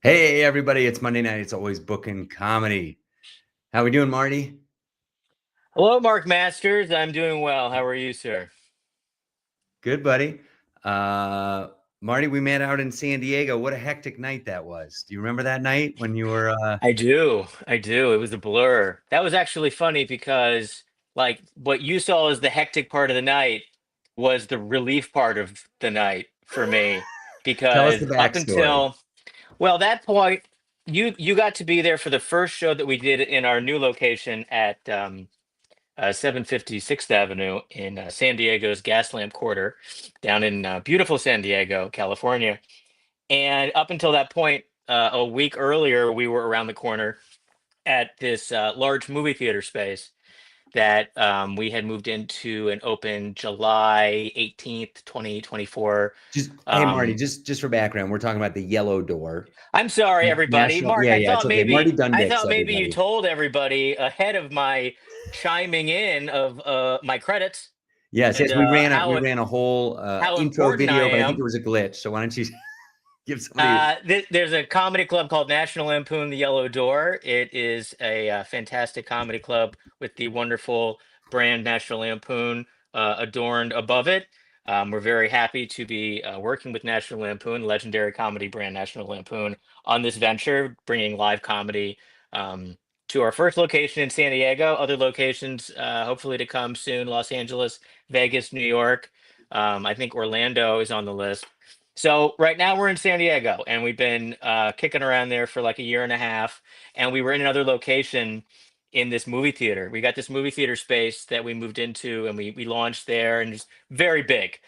Hey everybody, it's Monday night. It's Always Bookin Comedy. How we doing, Marty? Hello, Mark Masters. I'm doing well. How are you, sir? Good, buddy. Uh, Marty, we met out in San Diego. What a hectic night that was. Do you remember that night when you were I do. I do. It was a blur. That was actually funny because, like, what you saw as the hectic part of the night was the relief part of the night for me. Tell us the Because up backstory. until, well, that point, you got to be there for the first show that we did in our new location at 756th Avenue in San Diego's Gaslamp Quarter, down in beautiful San Diego, California. And up until that point, a week earlier, we were around the corner at this large movie theater space that we had moved into and opened July 18th, 2024. Hey Marty, Um, just for background, we're talking about the Yellow Door. I'm sorry, everybody. National, Mark, yeah, yeah, it's okay. Marty I Dundics, thought maybe you everybody. told everybody ahead of my chiming in of my credits Yes, and yes, we how ran a whole how intro important I video, but I think am. there was a glitch. So why don't you give somebody? There's a comedy club called National Lampoon, The Yellow Door. It is a fantastic comedy club with the wonderful brand National Lampoon adorned above it. We're very happy to be working with National Lampoon, legendary comedy brand National Lampoon, on this venture, bringing live comedy um, to our first location in San Diego. Other locations, hopefully to come soon: Los Angeles, Vegas, New York. I think Orlando is on the list. So right now we're in San Diego, and we've been kicking around there for like a year and a half. And we were in another location in this movie theater. We got this movie theater space that we moved into, and we launched there, and it's very big,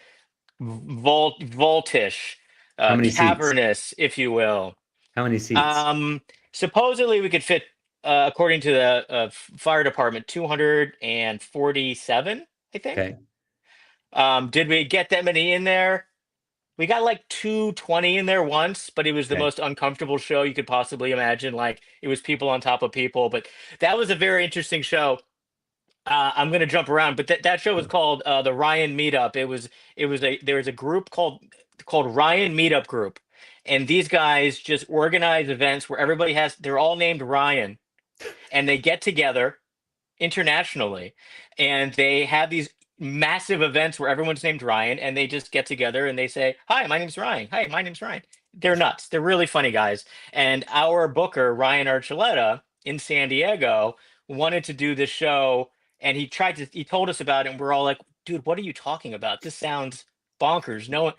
vaultish, How many seats? cavernous, if you will. How many seats? Um, Supposedly we could fit, according to the fire department, 247, I think. Okay. Did we get that many in there? We got like 220 in there once, but it was the Okay. most uncomfortable show you could possibly imagine. Like it was people on top of people, but that was a very interesting show. I'm going to jump around, but that show was called the Ryan Meetup. There was a group called Ryan Meetup Group, and these guys just organize events where they're all named Ryan, and they get together internationally, and they have these massive events where everyone's named Ryan, and they just get together and they say, "Hi, my name's Ryan. Hi, my name's Ryan." They're nuts. They're really funny guys. And our booker, Ryan Archuleta in San Diego, wanted to do this show, and he told us about it, and we're all like, "Dude, what are you talking about? This sounds bonkers. No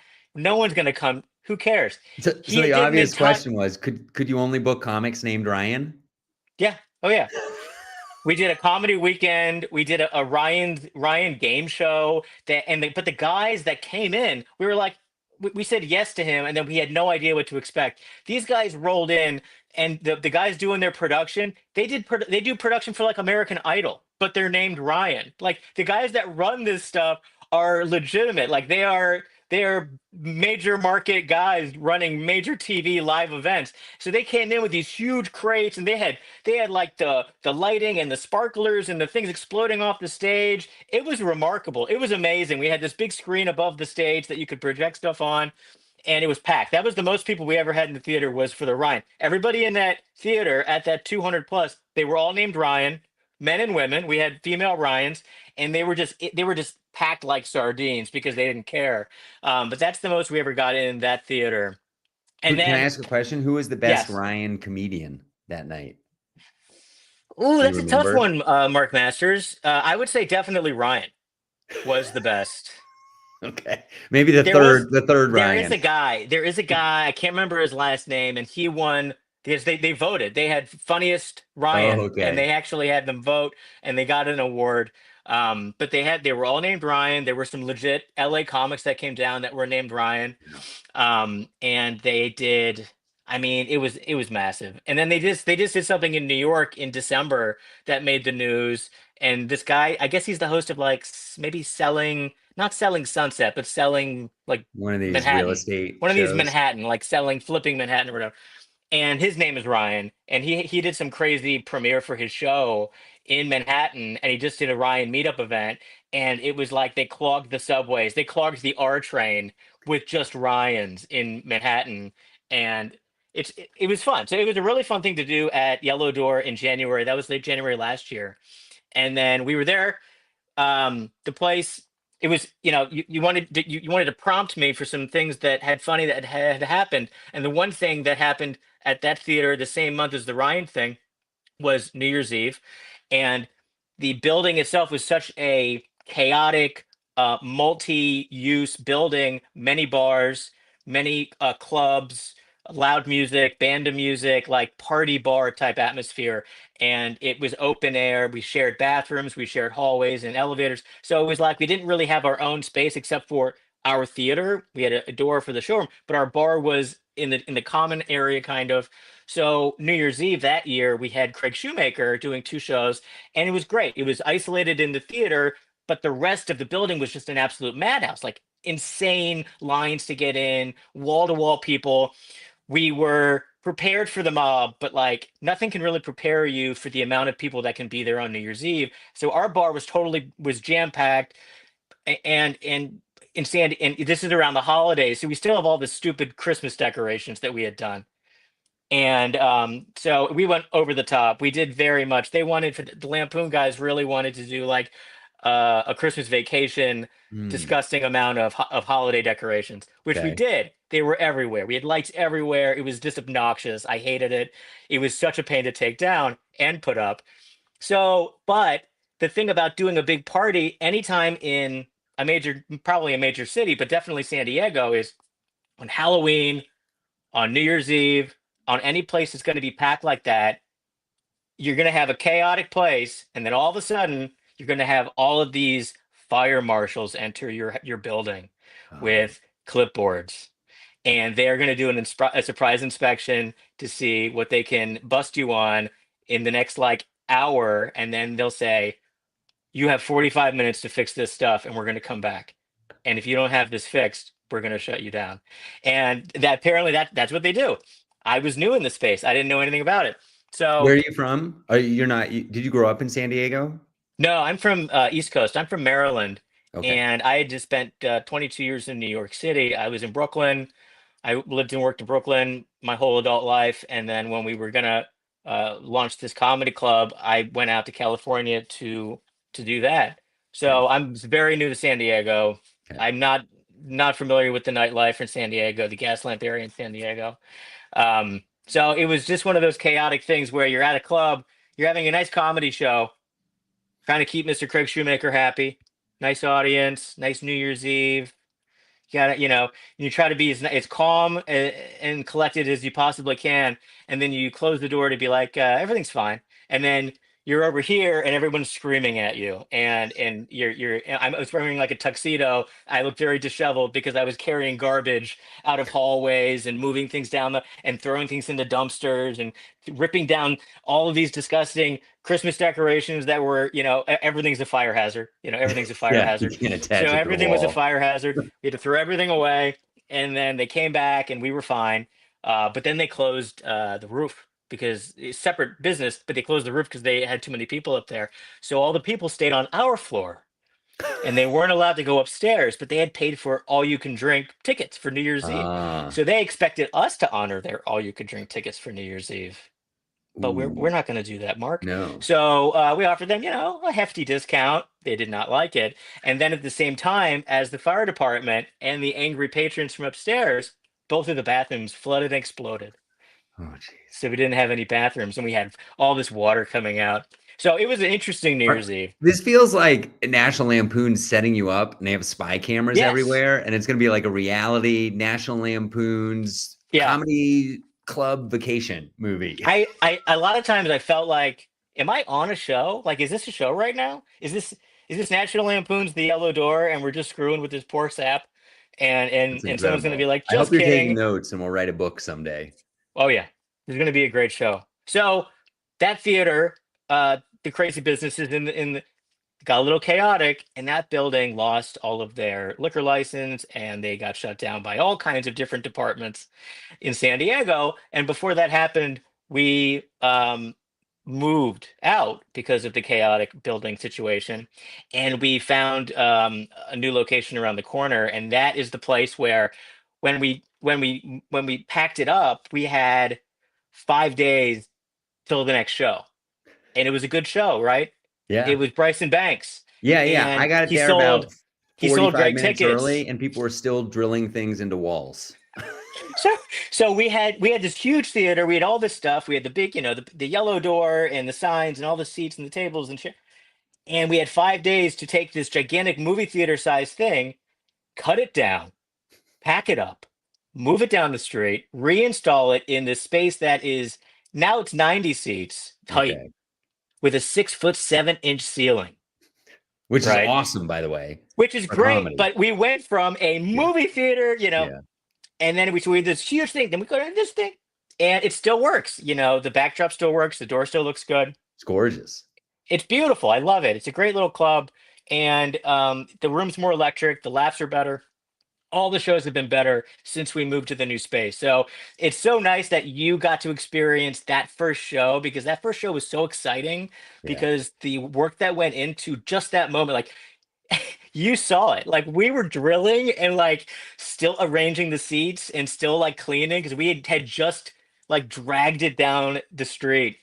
one's gonna come. Who cares?" So He the did an obvious entire question was, could you only book comics named Ryan? Yeah. Oh yeah. We did a comedy weekend. We did a Ryan game show but the guys that came in, we were like, we said yes to him, and then we had no idea what to expect. These guys rolled in, and the guys doing their production, they do production for like American Idol, but they're named Ryan. Like the guys that run this stuff are legitimate. Like they are major market guys running major TV live events. So they came in with these huge crates, and they had like the lighting and the sparklers and the things exploding off the stage. It was remarkable. It was amazing. We had this big screen above the stage that you could project stuff on, and it was packed. That was the most people we ever had in the theater, was for the Ryan. Everybody in that theater at that 200 plus, they were all named Ryan, men and women. We had female Ryans, and they were just packed like sardines because they didn't care. But that's the most we ever got in that theater. And Can I then ask a question? Who was the best yes. Ryan comedian that night? Ooh, Do you that's a tough remember? one, Mark Masters. I would say definitely Ryan was the best. Okay, maybe the There was, third Ryan. there is a guy, I can't remember his last name, and he won because they voted. They had funniest Oh, Ryan, and okay. they actually had them vote, and they got an award. But they were all named Ryan. There were some legit LA comics that came down that were named Ryan. And they did. I mean, it was massive. And then they just did something in New York in December that made the news. And this guy, I guess he's the host of like maybe not selling Sunset, but selling like One of these real Manhattan, estate one of these shows. Manhattan, like flipping Manhattan or whatever. And his name is Ryan, and he did some crazy premiere for his show in Manhattan, and he just did a Ryan meetup event, and it was like they clogged the subways, they clogged the R train with just Ryans in Manhattan, and it was fun. So it was a really fun thing to do at Yellow Door in January. That was late January last year, and then we were there. The place, it was, you wanted to prompt me for some things that had funny that had happened, and the one thing that happened at that theater the same month as the Ryan thing was New Year's Eve, and the building itself was such a chaotic, multi-use building, many bars, many clubs, loud music, band of music, like party bar type atmosphere. And it was open air. We shared bathrooms, we shared hallways and elevators. So it was like we didn't really have our own space except for our theater. We had a door for the showroom, but our bar was in the common area kind of. So New Year's Eve that year, we had Craig Shoemaker doing two shows, and it was great. It was isolated in the theater, but the rest of the building was just an absolute madhouse, like insane lines to get in, wall to wall people. We were prepared for the mob, but like nothing can really prepare you for the amount of people that can be there on New Year's Eve. So our bar was jam packed, and in Sandy, and this is around the holidays, so we still have all the stupid Christmas decorations that we had done. And so we went over the top. We did very much. They wanted for the Lampoon guys really wanted to do like a Christmas Vacation, Hmm. disgusting amount of holiday decorations, which we Okay. did. They were everywhere. We had lights everywhere. It was just obnoxious. I hated it. It was such a pain to take down and put up. So, but the thing about doing a big party anytime in a major, probably a major city, but definitely San Diego, is on Halloween, on New Year's Eve, on any place that's going to be packed like that, you're going to have a chaotic place, and then all of a sudden, you're going to have all of these fire marshals enter your building Oh, with clipboards, and they're going to do a surprise inspection to see what they can bust you on in the next like hour, and then they'll say, "You have 45 minutes to fix this stuff, and we're going to come back. And if you don't have this fixed, we're going to shut you down." And that apparently that's what they do. I was new in the space. I didn't know anything about it. where So are you from? You're not. Did you grow up in San Diego? no, I'm from East Coast. I'm from Maryland, Okay. and I had just spent 22 years in New York City. I was in Brooklyn. I lived and worked in Brooklyn my whole adult life, and then when we were gonna launch this comedy club, I went out to California to do that. Okay. So I'm very new to San Diego. Okay. I'm not familiar with the nightlife in San Diego, the Gaslamp area in San Diego. So it was just one of those chaotic things where you're at a club, you're having a nice comedy show, trying to keep Mr. Craig Shoemaker happy. Nice audience, nice New Year's Eve. You gotta, you try to be as calm and collected as you possibly can, and then you close the door to be like, everything's fine, and then you're over here and everyone's screaming at you, and I was wearing like a tuxedo. I looked very disheveled because I was carrying garbage out of hallways and moving things down and throwing things into dumpsters and ripping down all of these disgusting Christmas decorations that were, everything's a fire hazard. Everything's a fire Yeah, you hazard. can't So attach it to the everything was a wall. fire hazard. We had to throw everything away, and then they came back, and we were fine. But then they closed the roof because it's separate business, but they closed the roof because they had too many people up there. So all the people stayed on our floor, and they weren't allowed to go upstairs, but they had paid for all you can drink tickets for New Year's Eve. Ah, So they expected us to honor their all you can drink tickets for New Year's Eve. But we're ooh, not going to do that, Mark. no. So we offered them, a hefty discount. They did not like it. And then at the same time, as the fire department and the angry patrons from upstairs, both of the bathrooms flooded and exploded. Oh, jeez. So we didn't have any bathrooms, and we had all this water coming out. So it was an interesting New Year's Eve. This feels like National Lampoon setting you up, and they have spy cameras Yes. everywhere, and it's going to be like a reality National Lampoon's Yeah. comedy club vacation movie. I a lot of times I felt like, am I on a show? Like, is this a show right now? Is this National Lampoon's The Yellow Door, and we're just screwing with this poor sap, and That's and and someone's gonna be incredible. like, I hope just you're taking kidding. notes, and we'll write a book someday. Oh yeah, there's gonna be a great show. So that theater, the crazy businesses got a little chaotic, and that building lost all of their liquor license, and they got shut down by all kinds of different departments in San Diego. And before that happened, we moved out because of the chaotic building situation, and we found a new location around the corner, and that is the place where when when we packed it up, we had 5 days till the next show, and it was a good show, right? It Yeah. was Bryson Banks, Yeah, yeah. I and got it he there sold about he sold 45 great minutes tickets. early, and people were still drilling things into walls. So we had this huge theater. We had all this stuff. We had the big, the yellow door and the signs and all the seats and the tables and shit. And we had 5 days to take this gigantic movie theater size thing, cut it down, pack it up, move it down the street, reinstall it in this space that is now it's 90 seats tight Okay. with a 6'7" ceiling, Which is right? awesome, by the way, Which is for great. comedy. But we went from a Yeah. movie theater, Yeah. and then we had this huge thing. Then we go to this thing, and it still works. The backdrop still works. The door still looks good. It's gorgeous. It's beautiful. I love it. It's a great little club, and the room's more electric. The laughs are better. All the shows have been better since we moved to the new space. So it's so nice that you got to experience that first show, because that first show was so exciting, Yeah. because the work that went into just that moment, like you saw it. Like we were drilling and like still arranging the seats and still like cleaning, because we had just like dragged it down the street,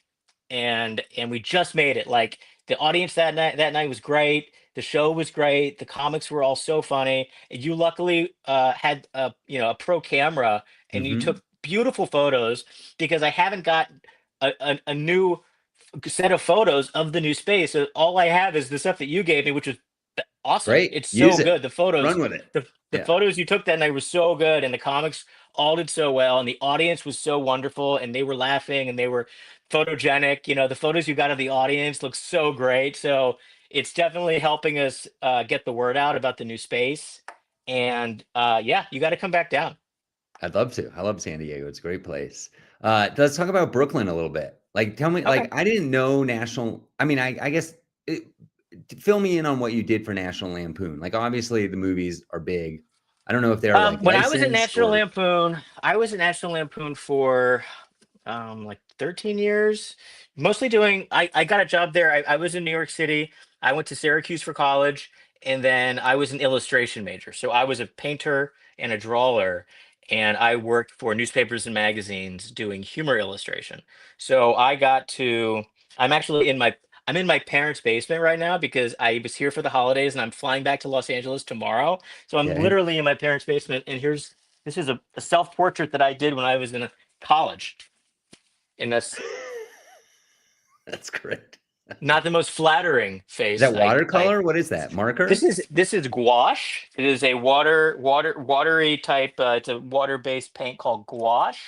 and we just made it. Like the audience that night was great. The show was great. The comics were all so funny. And you luckily had a pro camera, and you Hmm. took beautiful photos, because I haven't got a new set of photos of the new space. So all I have is the stuff that you gave me, which was awesome. Great. It's Use so it. good. The photos, Run with it. the Yeah. photos you took that night were so good, and the comics all did so well, and the audience was so wonderful, and they were laughing and they were photogenic. The photos you got of the audience look so great. So it's definitely helping us get the word out about the new space. And yeah, you got to come back down. I'd love to. I love San Diego. It's a great place. Let's talk about Brooklyn a little bit. Like, tell me, Okay. like, I didn't know National. I mean, I guess it, fill me in on what you did for National Lampoon. Like, obviously, the movies are big. I don't know if they're like When I was at licensed National or. Lampoon, I was at National Lampoon for like 13 years, mostly doing. I got a job there. I was in New York City. I went to Syracuse for college, and then I was an illustration major. So I was a painter and a drawer, and I worked for newspapers and magazines doing humor illustration. So I got to. I'm actually in my. I'm in my parents' basement right now, because I was here for the holidays, and I'm flying back to Los Angeles tomorrow. So I'm Okay, literally in my parents' basement, and this is a self portrait that I did when I was in college, and that's that's great. not the most flattering Is face. that I watercolor? What is that? this Marker? is this is gouache. It is a watery type. It's a water based paint called gouache.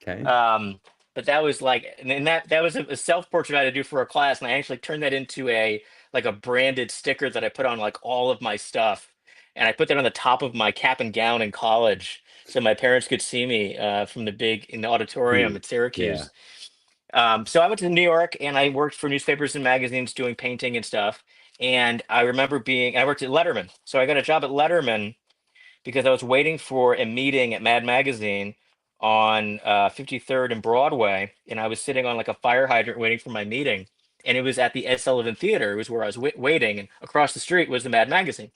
Okay. Um, but that was like, and that was a self portrait I had to do for a class, and I actually turned that into a branded sticker that I put on like all of my stuff, and I put that on the top of my cap and gown in college, so my parents could see me from in the auditorium Ooh, at yeah. Syracuse. So I went to New York, and I worked for newspapers and magazines doing painting and stuff. And I remember I worked at Letterman. So I got a job at Letterman because I was waiting for a meeting at Mad Magazine on 53rd and Broadway. And I was sitting on like a fire hydrant waiting for my meeting. And it was at the Ed Sullivan Theater. It was where I was waiting. And across the street was the Mad Magazine.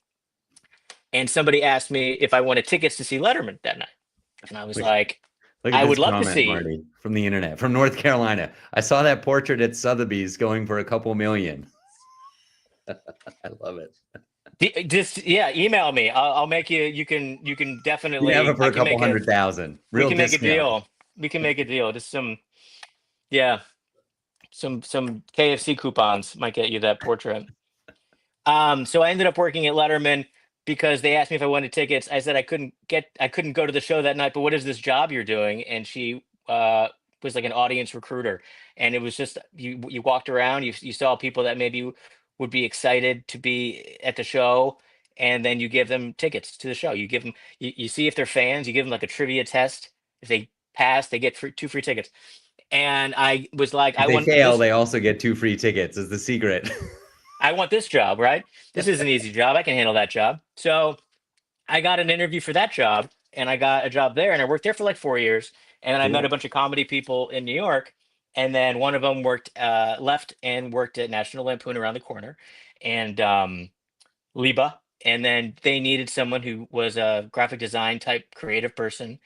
And somebody asked me if I wanted tickets to see Letterman that night. And I was Wait, like, look at I this would love to comment, see. Marty, from the internet, from North Carolina. I saw that portrait at Sotheby's going for a couple million. I love it. Just yeah, email me. I'll make you. You can You can have definitely. it for I a can couple make a. 100,000. We Real can make a discount. deal. We can make a deal. Just yeah, some KFC coupons might get you that portrait. So I ended up working at Letterman because they asked me if I wanted tickets. I said I couldn't go to the show that night. But what is this job you're doing? And she was like an audience recruiter, and it was just you walked around, you saw people that maybe would be excited to be at the show, and then you give them tickets to the show. You give them you see if they're fans. You give them like a trivia test. If they pass, they get two free tickets. And I was like, If they fail, they also get 2 free tickets, is the secret. I want this job, right? This is an easy job. I can handle that job. So I got an interview for that job, and I got a job there, and I worked there for like 4 years. And then I met a Cool. bunch of comedy people in New York, and then one of them left and worked at National Lampoon around the corner, and Liba. And then they needed someone who was a graphic design type creative person.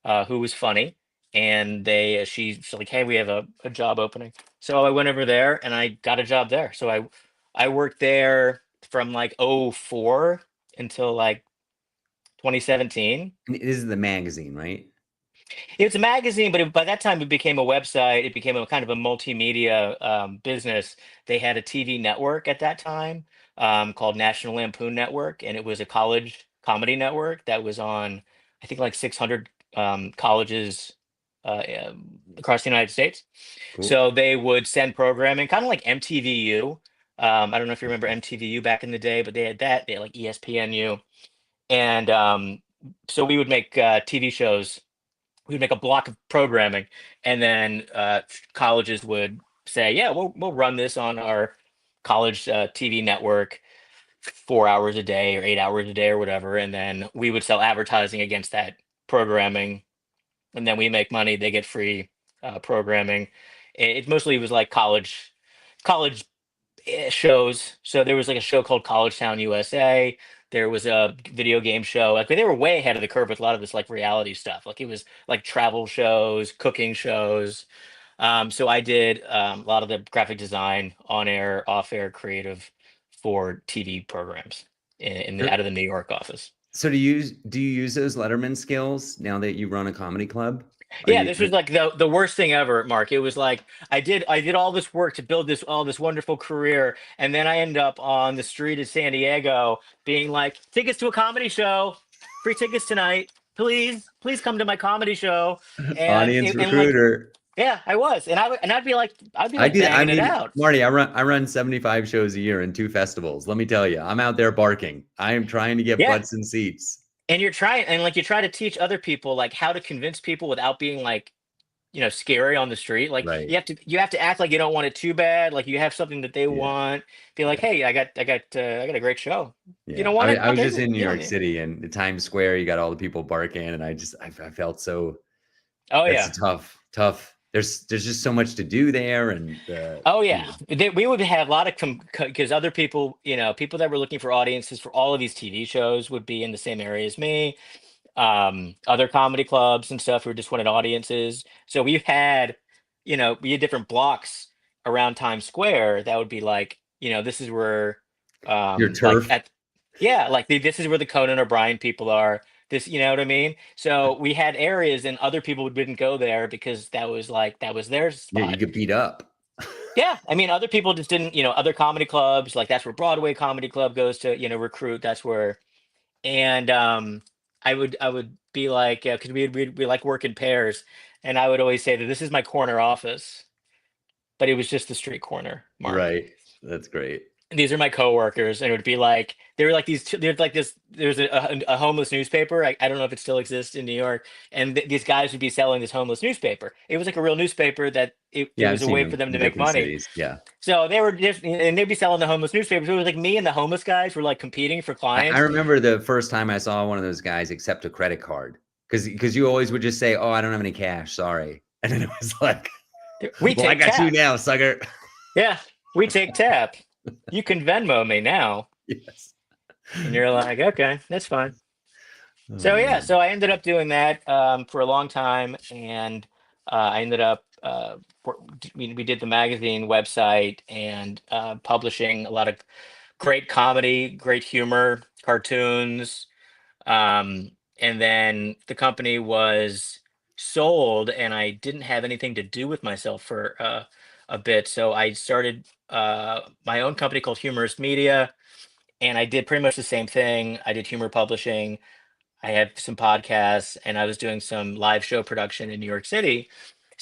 who was funny, and she's like, "Hey, we have a job opening." So I went over there and I got a job there. So I worked there from like '04 until like 2017. And this is the magazine, right? It's a magazine, but by that time it became a website. It became a kind of a multimedia business. They had a TV network at that time called National Lampoon Network, and it was a college comedy network that was on, I think, like 600 colleges across the United States. Cool. So they would send programming, kind of like MTVU. I don't know if you remember MTVU back in the day, but they had that. They had like ESPNU, and so we would make TV shows. We'd make a block of programming, and then colleges would say, "Yeah, we'll run this on our college TV network 4 hours a day or 8 hours a day or whatever," and then we would sell advertising against that programming, and then we make money. They get free programming. It mostly was like college shows. So there was like a show called College Town USA. There was a video game show. Like they were way ahead of the curve with a lot of this like reality stuff. Like it was like travel shows, cooking shows. So I did a lot of the graphic design, on air, off air, creative for TV programs So, out of the New York office. so do you use those Letterman skills now that you run a comedy club? Are Yeah, you this was like the worst thing ever, Mark. It was like I did all this work to build this wonderful career, and then I end up on the street of San Diego being like, tickets to a comedy show, free tickets tonight, please come to my comedy show, and audience like recruiter? yeah, I was, and I'd be like I did. I banging it mean, out. Marty, I run 75 shows a year and two festivals. Let me tell you, I'm out there barking. I am trying to get Yeah, butts and seats. and you try to teach other people like how to convince people without being like scary on the street. Like Right. you have to act like you don't want it too bad. Like you have something that they Yeah. want. Be like, Yeah. hey, I got a great show. You Yeah. don't want it? I was Okay, just in New you don't York need. City and the Times Square, you got all the people barking, and I felt so. Oh That's yeah, a tough. There's just so much to do there, and oh yeah. We would have a lot of because other people, people that were looking for audiences for all of these TV shows would be in the same area as me. Other comedy clubs and stuff who just wanted audiences. So we had different blocks around Times Square that would be like, this is where, your like turf. at, yeah, like this is where the Conan O'Brien people are. This, you know what I mean? So we had areas and other people didn't go there because that was their Yeah, you spot. get beat up. Yeah, I mean, other people just didn't, other comedy clubs, like that's where Broadway Comedy Club goes to, recruit. That's where, and I would be like, because we like work in pairs, and I would always say that this is my corner office, but it was just the street corner, Mark. Right. That's great. These are my coworkers, and it would be like they were like these. There's like this. There's a homeless newspaper. I don't know if it still exists in New York, and these guys would be selling this homeless newspaper. It was like a real newspaper that it Yeah, I've was a seen way them for them in to make different money. cities. Yeah. So they were just, and they'd be selling the homeless newspapers. So it was like me and the homeless guys were like competing for I clients. remember the first time I saw one of those guys accept a credit card because you always would just say, "Oh, I don't have any cash, sorry," and then it was like, We "Well, I take got you tap. now, sucker." Yeah, we take tap. You can Venmo me now. Yes. And you're like, okay, that's fine. Oh So yeah, man. so I ended up doing that for a long time, and I ended up we did the magazine website and publishing a lot of great comedy, great humor, cartoons, and then the company was sold, and I didn't have anything to do with myself for a bit, so I started my own company called Humorous Media, and I did pretty much the same thing. I did humor publishing. I had some podcasts, and I was doing some live show production in New York City,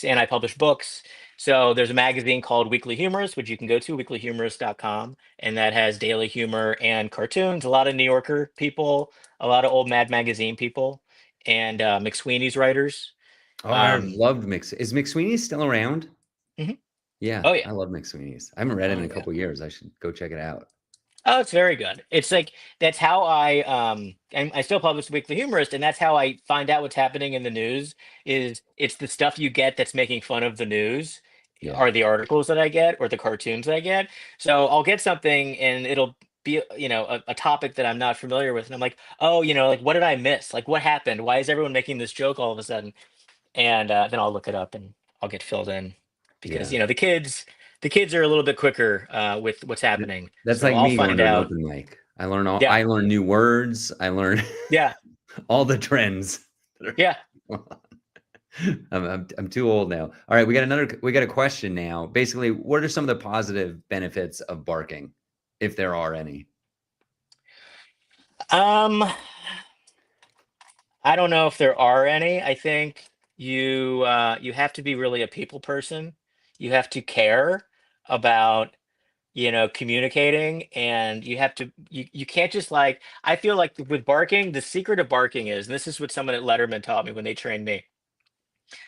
and I published books. So there's a magazine called Weekly Humorist, which you can go to, weeklyhumorist.com, and that has daily humor and cartoons, a lot of New Yorker people, a lot of old Mad Magazine people, and McSweeney's writers. Oh, I Um, loved Mix. Is McSweeney still around? mhm. Yeah, Oh yeah, I love McSweeney's. I haven't read it in oh a yeah. couple years. I should go check it out. Oh, it's very good. It's like that's how and I still publish the Weekly Humorist, and that's how I find out what's happening in the news. Is it's the stuff you get that's making fun of the news, Yeah. are the articles that I get or the cartoons that I get. So I'll get something and it'll be, a topic that I'm not familiar with, and I'm like, oh, like what did I miss? Like what happened? Why is everyone making this joke all of a sudden? And then I'll look it up and I'll get filled in because Yeah. the kids are a little bit quicker with what's happening. That's So like I'll me going find to an out. open mic. Yeah, I learn new words. I learn yeah, all the trends. yeah. I'm too old now. All right, we got a question now. Basically, what are some of the positive benefits of barking, if there are any? Um, I don't know if there are any. I think you have to be really a people person. You have to care about communicating, and you can't just like, I feel like with barking, the secret of barking is, and this is what someone at Letterman taught me when they trained me.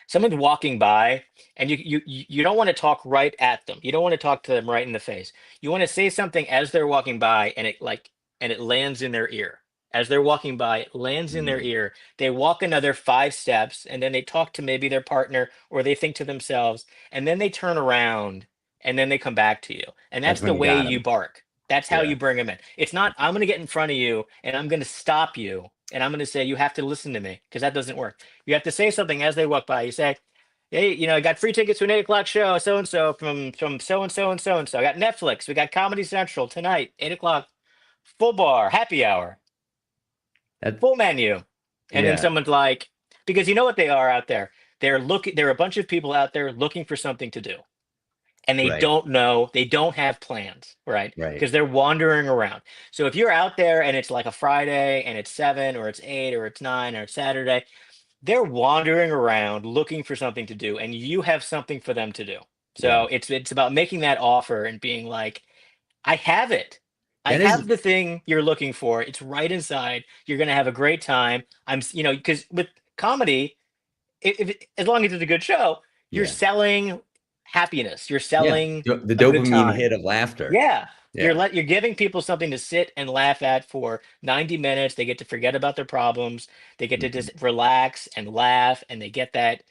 Someone's walking by, and you don't want to talk right at them. You don't want to talk to them right in the face. You want to say something as they're walking by, and it lands in their ear. As they're walking by, it lands in their Mm, ear. They walk another 5 steps, and then they talk to maybe their partner, or they think to themselves, and then they turn around, and then they come back to you. And that's that's when the you way got you him. bark. That's how Yeah. you bring them in. It's not, I'm going to get in front of you and I'm going to stop you and I'm going to say, you have to listen to me, because that doesn't work. You have to say something as they walk by. You say, hey, I got free tickets to an 8 o'clock show, so and so from so and so and so and so. I got Netflix. We got Comedy Central tonight, 8 o'clock, full bar, happy hour, That full menu. And then yeah, someone's like, because you know what they are out there. There are a bunch of people out there looking for something to do, and they right, don't know, they don't have plans, right? right. Because they're wandering around. So if you're out there and it's like a Friday and it's 7 or it's 8 or it's 9 or it's Saturday, they're wandering around looking for something to do, and you have something for them to do. Yeah. So it's about making that offer and being like, I have it. I That is have the thing you're looking for. It's right inside. You're going to have a great time. Because with comedy, as long as it's a good show, you're yeah. selling happiness. You're Yeah. selling The a good dopamine time. hit of laughter. Yeah. Yeah. You're giving people something to sit and laugh at for 90 minutes. They get to forget about their problems. They get to Mhm. just relax and laugh, and they get that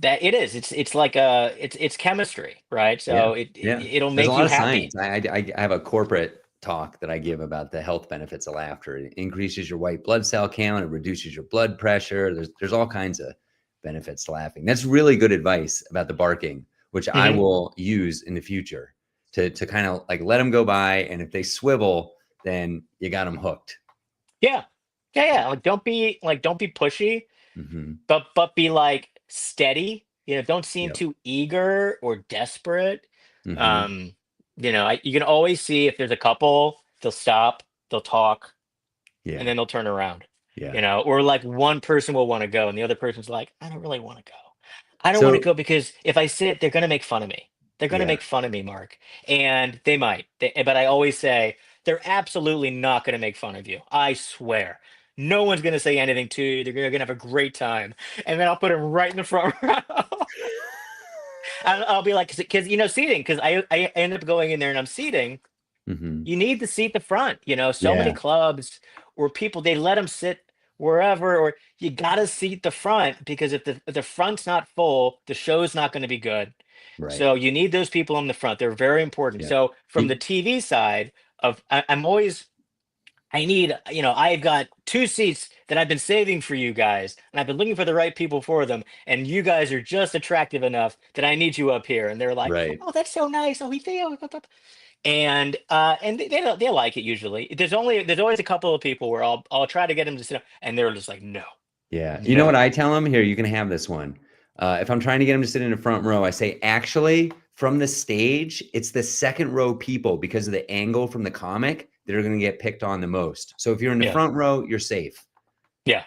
it's like it's chemistry, right? Yeah. So Yeah. it'll There's a make lot you of happy. science. I have a corporate talk that I give about the health benefits of laughter. It increases your white blood cell count. It reduces your blood pressure. There's all kinds of benefits to laughing. That's really good advice about the barking, which I Hmm. will use in the future to kind of like let them go by. And if they swivel, then you got them hooked. Yeah. Yeah, yeah. Don't be pushy, Hmm. but be like steady. Don't seem Yep. too eager or desperate. Hmm. Um, you can always see if there's a couple, they'll stop, they'll talk, and Yeah. then they'll turn around. Yeah. Or like one person will want to go, and the other person's like, I don't really want to go. I don't want to So go because if I sit, they're gonna make fun of me. They're gonna yeah. make fun of me, Mark. And they might. But I always say they're absolutely not gonna make fun of you. I swear. No one's gonna say anything to you. They're gonna have a great time. And then I'll put them right in the front row. I'll be like, because seating. Because I end up going in there and I'm seating. Hmm. You need to seat the front. So many Yeah. clubs or people, they let them sit wherever, or you gotta seat the front, because if the front's not full, the show's not going to be good. Right. So you need those people in the front. They're very important. Yeah. So from the You- TV side I'm always, I need, I've got 2 seats that I've been saving for you guys, and I've been looking for the right people for them, and you guys are just attractive enough that I need you up here. And they're like, right. oh, that's so nice. Oh, we feel. And they like it usually. There's always a couple of people where I'll try to get them to sit down, and they're just like, no, Yeah. You know what no. I tell them? Here, you can have this one. If I'm trying to get them to sit in the front row, I say, actually, from the stage, it's the second row people because of the angle from the comic that are going to get picked on the most. So if you're in the Yeah, front row, you're safe. yeah.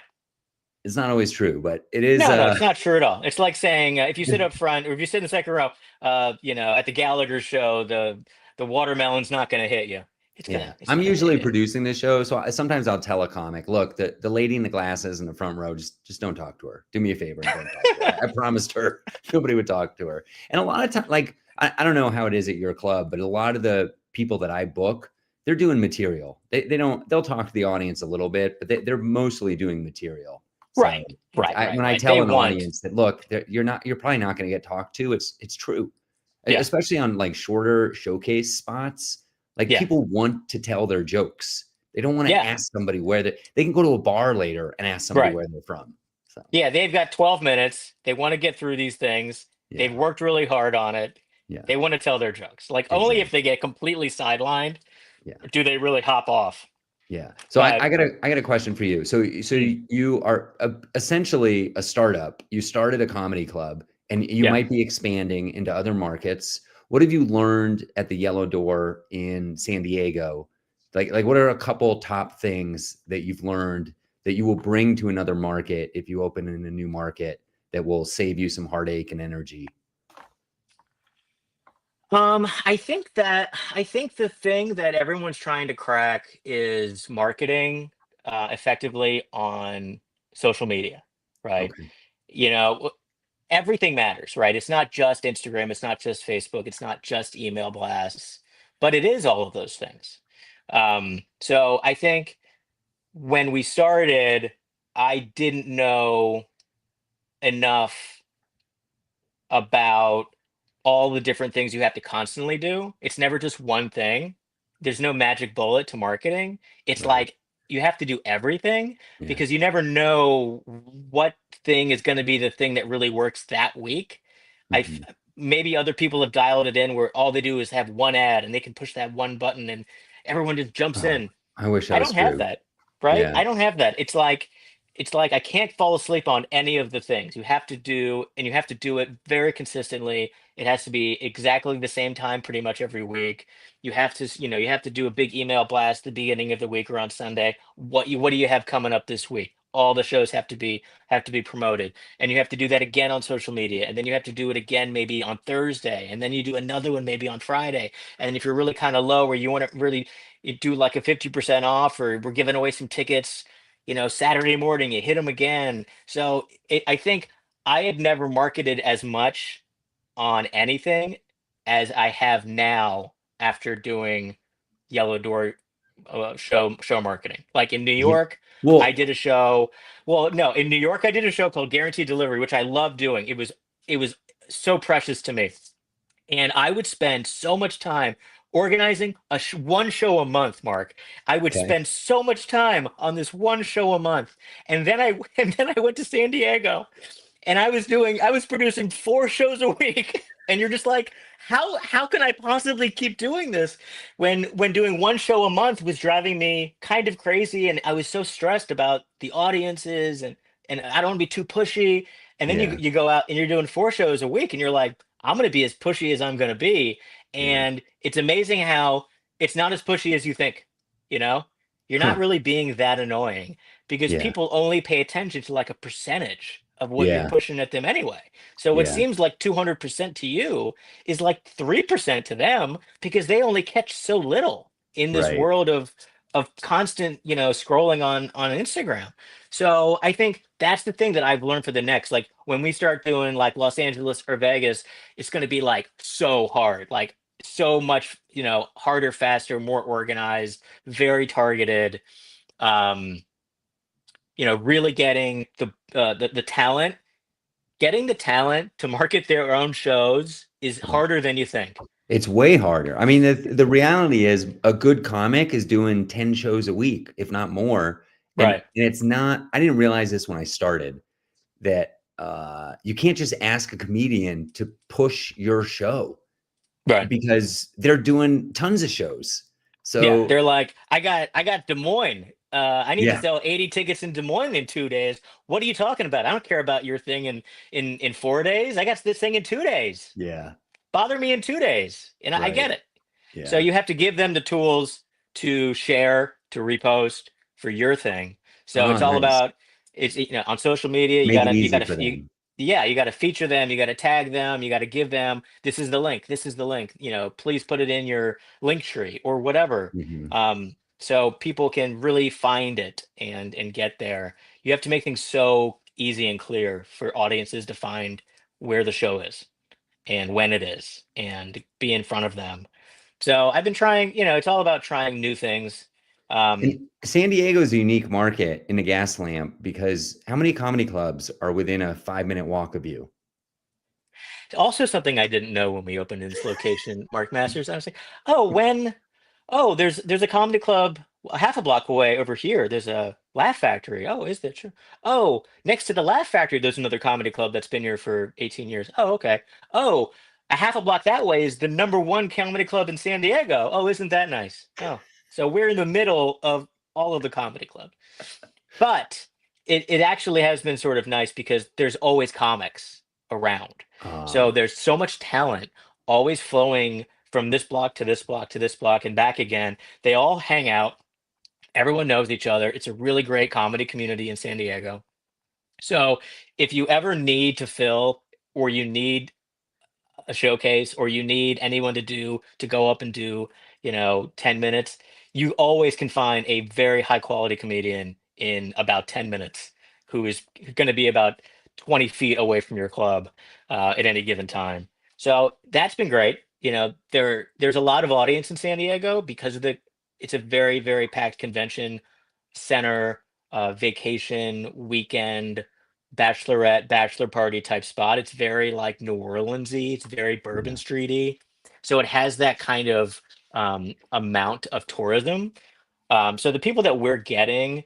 It's not always true, but it is. No, no, it's not true at all. It's like saying, if you sit up front or if you sit in the second row, at the Gallagher show, the watermelon's not going to hit you. Yeah, It's I'm not going to hit usually you. producing the show, so sometimes I'll tell a comic, look, the lady in the glasses in the front row, just don't talk to her. Do me a favor and don't talk to her. I promised her nobody would talk to her. And a lot of time, like I don't know how it is at your club, but a lot of the people that I book, they're doing material. They'll talk to the audience a little bit, but they're mostly doing material. So Right, right, right, when I right. tell They an want. audience that look, you're probably not going to get talked to, it's true, Yeah, especially on like shorter showcase spots. Like Yeah. people want to tell their jokes. They don't want to Yeah. ask somebody where they can go to a bar later and ask somebody Right. where they're from. So Yeah. They've got 12 minutes. They want to get through these things. They've yeah, worked really hard on it. yeah, They want to tell their jokes. Like only if exactly. they get completely sidelined Yeah. do they really hop off. Yeah. So But I got a question for you. So mm, you are essentially a startup. You started a comedy club, and you yeah. might be expanding into other markets. What have you learned at the Yellow Door in San Diego? Like what are a couple top things that you've learned that you will bring to another market if you open in a new market that will save you some heartache and energy? I think the thing that everyone's trying to crack is marketing effectively on social media, right? Okay. You know, everything matters, right? It's not just Instagram, it's not just Facebook, it's not just email blasts, but it is all of those things. So I think when we started, I didn't know enough about all the different things you have to constantly do. It's never just one thing. There's no magic bullet to marketing. It's Right. like you have to do everything Yeah. because you never know what thing is going to be the thing that really works that week. Mhm. Maybe other people have dialed it in where all they do is have one ad and they can push that one button and everyone just jumps Oh, in. I wish that I was don't have true. that, right? Yeah. I don't have that. It's like I can't fall asleep on any of the things. You have to do and you have to do it very consistently. It has to be exactly the same time pretty much every week. You have to, you have to do a big email blast at the beginning of the week or on Sunday. What do you have coming up this week? All the shows have to be promoted. And you have to do that again on social media. And then you have to do it again maybe on Thursday. And then you do another one maybe on Friday. And if you're really kind of low where you want to really you do like a 50% off or we're giving away some tickets, Saturday morning, you hit them again. So I think I had never marketed as much on anything as I have now after doing Yellow Door show marketing. Like in New Yeah. York, I Well, did a show. Well, no, in New York, I did a show called Guaranteed Delivery, which I love doing. It was so precious to me. And I would spend so much time organizing one show a month, Mark. I would okay. spend so much time on this one show a month. And then I and then I went to San Diego and I was producing 4 shows a week. And you're just like, how can I possibly keep doing this when doing one show a month was driving me kind of crazy and I was so stressed about the audiences and I don't want to be too pushy. And then you Yeah. you go out and you're doing 4 shows a week and you're like, I'm going to be as pushy as I'm going to be. Yeah. And it's amazing how it's not as pushy as you think, you know? You're not Huh. really being that annoying because Yeah. people only pay attention to like a percentage of what you're Yeah. pushing at them anyway. So what Yeah. seems like 200% to you is like 3% to them because they only catch so little in this Right. world of constant, scrolling on Instagram. So I think that's the thing that I've learned for the next. Like when we start doing like Los Angeles or Vegas, it's going to be like so hard, like so much, harder, faster, more organized, very targeted. Um, really getting the talent to market their own shows is Oh, harder than you think. it's way harder. I mean, the reality is a good comic is doing 10 shows a week, if not more. And Right. it's not, I didn't realize this when I started that you can't just ask a comedian to push your show Right. because they're doing tons of shows. Yeah, So they're like, I got Des Moines. I need to yeah, sell 80 tickets in Des Moines in 2 days. What are you talking about? I don't care about your thing in 4 days. I got this thing in 2 days. yeah, Bother me in 2 days, and I right. get it. So Yeah. you have to give them the tools to share, to repost for your thing. So Oh, it's all nice. about it's on social media. You Make it gotta you easy gotta for you them. yeah you gotta feature them. You gotta tag them. You gotta give them this is the link. This is the link. Please put it in your link tree or whatever. Mhm. So people can really find it and get there. You have to make things so easy and clear for audiences to find where the show is and when it is and be in front of them. So I've been trying, it's all about trying new things. Um, And San Diego is a unique market in the gas lamp because how many comedy clubs are within a 5-minute walk of you? Also something I didn't know when we opened in this location, Mark Masters, I was like, oh, Oh, there's a comedy club a half a block away over here. There's a Laugh Factory. Oh, is that true? Oh, next to the Laugh Factory, there's another comedy club that's been here for 18 years. Oh, okay. Oh, a half a block that way is the number one comedy club in San Diego. Oh, isn't that nice? Oh, so we're in the middle of all of the comedy clubs. But it actually has been sort of nice because there's always comics around. So Um, there's so much talent always flowing from this block to this block to this block and back again. They all hang out. Everyone knows each other. It's a really great comedy community in San Diego. So if you ever need to fill or you need a showcase or you need anyone to go up and do 10 minutes, you always can find a very high quality comedian in about 10 minutes who is going to be about 20 feet away from your club at any given time. So that's been great. There's a lot of audience in San Diego because of the it's a very very packed convention center, vacation weekend, bachelorette, bachelor party type spot. It's very like New Orleansy. It's very Bourbon yeah, Streety. So it has that kind of amount of tourism. So the people that we're getting,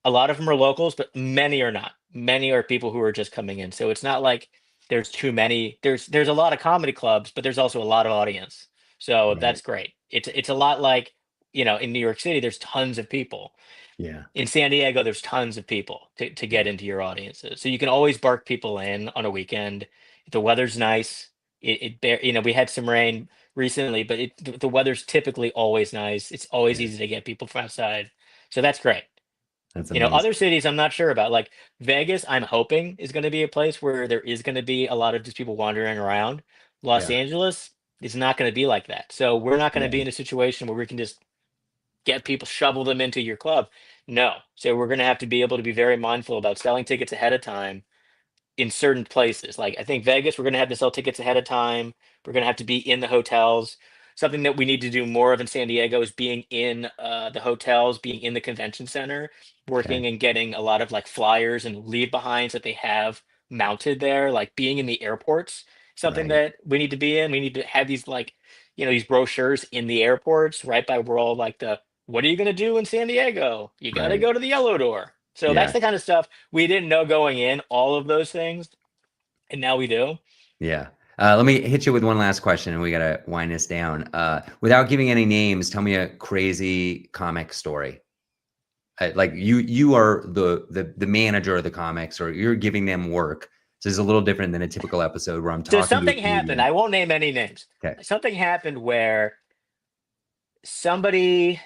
a lot of them are locals, but many are not. Many are people who are just coming in. So it's not like there's too many. There's a lot of comedy clubs, but there's also a lot of audience. So right. that's great. It's a lot like, in New York City, there's tons of people. Yeah, In San Diego, there's tons of people to get yeah, into your audiences. So you can always bark people in on a weekend. If the weather's nice. We had some rain recently, but the weather's typically always nice. It's always yeah. easy to get people from outside. So that's great. That's Other amazing. cities I'm not sure about. Like Vegas, I'm hoping is going to be a place where there is going to be a lot of just people wandering around. Los Yeah, Angeles is not going to be like that. So we're not going to yeah, be in a situation where we can just get people, shovel them into your club. No. So we're going to have to be able to be very mindful about selling tickets ahead of time in certain places. Like I think Vegas, we're going to have to sell tickets ahead of time. We're going to have to be in the hotels. Something that we need to do more of in San Diego is being in the hotels, being in the convention center, okay, working and getting a lot of like flyers and leave behinds that they have mounted there, like being in the airports. Something right, that we need to be in. We need to have these like, these brochures in the airports, right by where all like what are you going to do in San Diego? You got to right. go to the yellow door. So that's Yeah, the kind of stuff we didn't know going in, all of those things, and now we do. yeah. Let me hit you with one last question, and we gotta wind this down. Without giving any names, tell me a crazy comic story. Like you are the manager of the comics, or you're giving them work. So it's a little different than a typical episode where I'm So talking to a something happened. comedian. I won't name any names. Okay, Something happened where somebody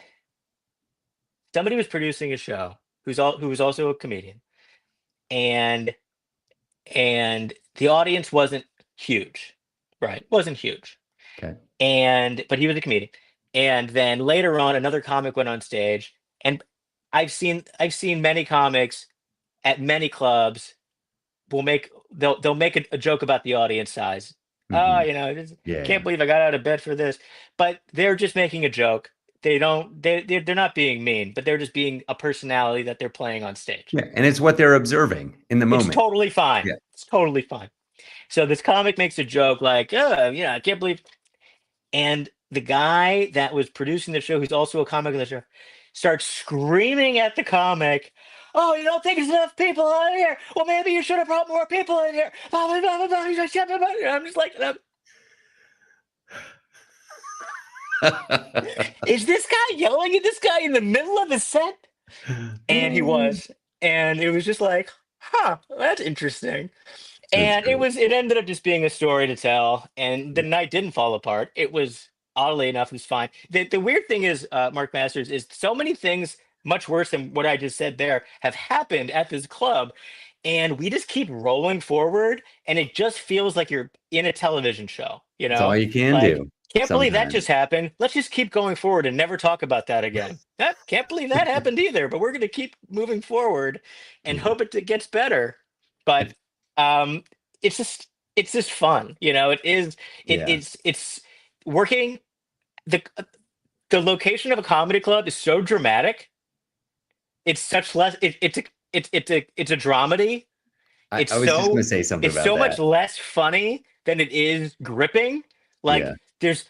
somebody was producing a show who was also a comedian, and the audience wasn't huge, right? Wasn't huge, okay, and but he was a comedian. And then later on, another comic went on stage, and I've seen many comics at many clubs they'll make a joke about the audience size. Oh, hmm, can't yeah, believe I got out of bed for this. But they're just making a joke. They don't they're not being mean, but they're just being a personality that they're playing on stage. yeah, and it's what they're observing in the It's moment. totally fine. Yeah, It's totally fine. So this comic makes a joke like, oh, I can't believe, and the guy that was producing the show, who's also a comic on the show, starts screaming at the comic, "Oh, you don't think there's enough people in here? Well, maybe you should have brought more people in here." Blah, blah, blah, blah, blah. I'm just like, is this guy yelling at this guy in the middle of the set? And he was. And it was just like, huh, that's interesting. That's And great. it ended up just being a story to tell, and the night didn't fall apart. It was oddly enough, it was fine. The weird thing is, Mark Masters, is so many things much worse than what I just said there have happened at this club, and we just keep rolling forward, and it just feels like you're in a television show, That's all you can Like, do can't believe that sometimes. just happened. Let's just keep going forward and never talk about that again. Can't believe that happened either, but we're going to keep moving forward and Yeah, hope it gets better. But it's um, it's just fun, It is yeah. it's working. The location of a comedy club is so dramatic. It's such less. It's a dramedy. It's I was just gonna so say something it's about so much that. less funny than it is gripping. Like Yeah,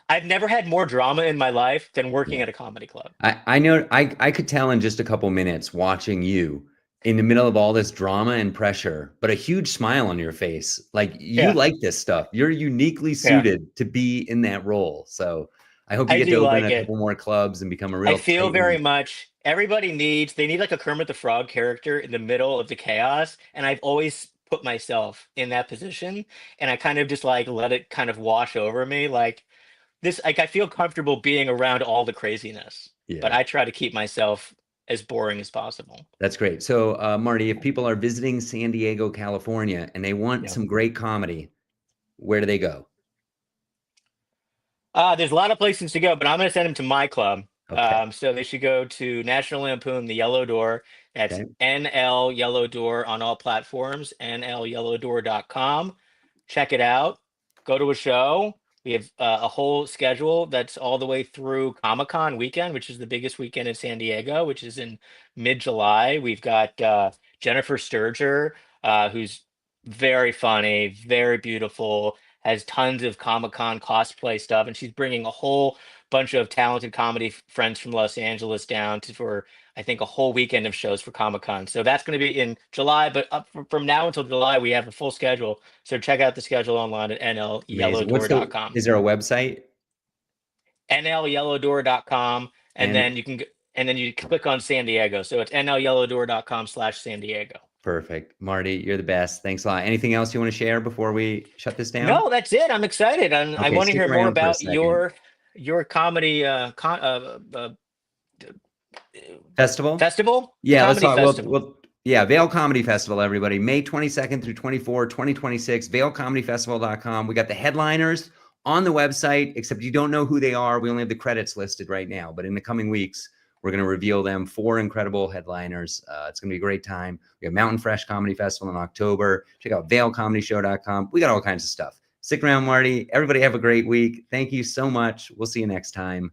I've never had more drama in my life than working Yeah. at a comedy club. I know I could tell in just a couple minutes watching you in the middle of all this drama and pressure, but a huge smile on your face. Like you Yeah, like this stuff. You're uniquely yeah, suited to be in that role. So I hope you I get to do open like a it. couple more clubs and become a I real feel titan. very much they need like a Kermit the Frog character in the middle of the chaos, and I've always put myself in that position, and I kind of just like let it kind of wash over me. Like I feel comfortable being around all the craziness, but Yeah, I try to keep myself as boring as possible. that's great. So Marty, if people are visiting San Diego, California, and they want Yeah. some great comedy, where do they go? There's a lot of places to go, but I'm going to send them to my club. Okay. So they should go to National Lampoon, The Yellow Door. That's Okay. NL Yellow Door on all platforms, nlyellowdoor.com. Check it out. Go to a show. We have a whole schedule that's all the way through Comic-Con weekend, which is the biggest weekend in San Diego, which is in mid-July. We've got Jennifer Sturger, who's very funny, very beautiful, has tons of Comic-Con cosplay stuff, and she's bringing a whole bunch of talented comedy friends from Los Angeles down for I think a whole weekend of shows for Comic-Con. So that's going to be in July, but from now until July we have a full schedule. So check out the schedule online at Amazing. nlyellowdoor.com. Is there a website? nlyellowdoor.com, and And then and then you click on San Diego. So it's nlyellowdoor.com/San Diego. perfect. Marty, you're the best. Thanks a lot. Anything else you want to share before we shut this down? No, that's it. I'm excited, and I Okay, want to stick hear more around for a about second. your comedy Festival? festival, Yeah, let's comedy talk. festival. Yeah, Vail Comedy Festival, everybody. May 22nd through 24, 2026, vailcomedyfestival.com. We got the headliners on the website, except you don't know who they are. We only have the credits listed right now, but in the coming weeks, we're going to reveal them. 4 incredible headliners. It's going to be a great time. We have Mountain Fresh Comedy Festival in October. Check out vailcomedyshow.com. We got all kinds of stuff. Stick around, Marty. Everybody have a great week. Thank you so much. We'll see you next time.